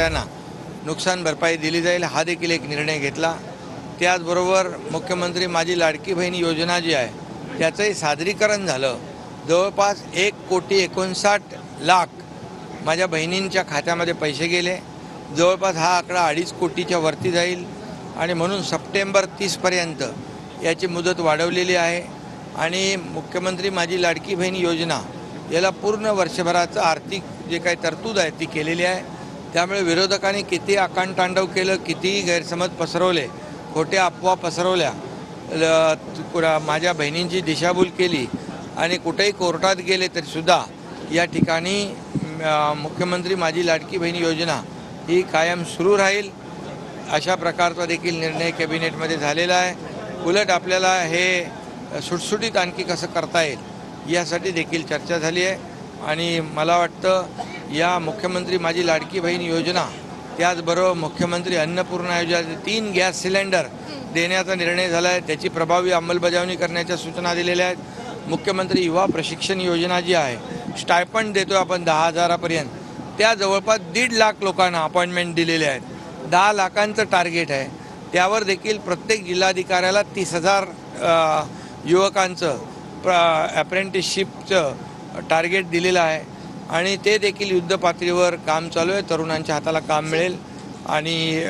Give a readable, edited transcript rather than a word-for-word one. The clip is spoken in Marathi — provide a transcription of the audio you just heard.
शेतकऱ्यांना नुकसान भरपाई दिली जाईल हा देखील एक निर्णय घेतला। त्याचबरोबर मुख्यमंत्री माझी लाडकी बहीण योजना जी आहे त्याचंही सादरीकरण झालं। जवळपास 1,59,00,000 माझ्या बहिणींच्या खात्यामध्ये पैसे गेले। जवळपास हा आकडा 2.5 कोटीच्या वरती जाईल आणि म्हणून सप्टेंबर 30 पर्यंत याची मुदत वाढवलेली आहे। आणि मुख्यमंत्री माझी लाडकी बहीण योजना याला पूर्ण वर्षभराचं आर्थिक जे काही तरतूद आहे ती केलेली आहे। त्यामुळे विरोधकांनी किती आकांडतांडव केलं, कितीही गैरसमज पसरवले, खोट्या अफवा पसरवल्या, माझ्या बहिणींची दिशाभूल केली आणि कुठेही कोर्टात गेले तरीसुद्धा या ठिकाणी मुख्यमंत्री माझी लाडकी बहीण योजना ही कायम सुरू राहील अशा प्रकारचा देखील निर्णय कॅबिनेटमध्ये झालेला आहे। उलट आपल्याला हे सुटसुटीत आणखी कसं करता येईल यासाठी देखील चर्चा झाली आहे। आणि मला वाटतं या मुख्यमंत्री माझी लाडकी बहीण योजना त्याचबरोबर मुख्यमंत्री अन्नपूर्णा योजना 3 गॅस सिलेंडर देण्याचा निर्णय झाला आहे, त्याची प्रभावी अंमलबजावणी करण्याच्या सूचना दिलेल्या आहेत। मुख्यमंत्री युवा प्रशिक्षण योजना जी आहे स्टायपंड देतो आपण 10,000पर्यंत, त्या जवळपास 1.5 लाख लोकांना अपॉइंटमेंट दिलेले आहेत। 10 लाखांचं टार्गेट आहे, त्यावर देखील प्रत्येक जिल्हाधिकाऱ्याला 30,000 युवकांचं अप्रेंटिसशिपचं टार्गेट दिलेलं आहे आणि ते देखील युद्धपातळीवर काम चालू आहे। तरुणांच्या हाताला काम मिळेल आणि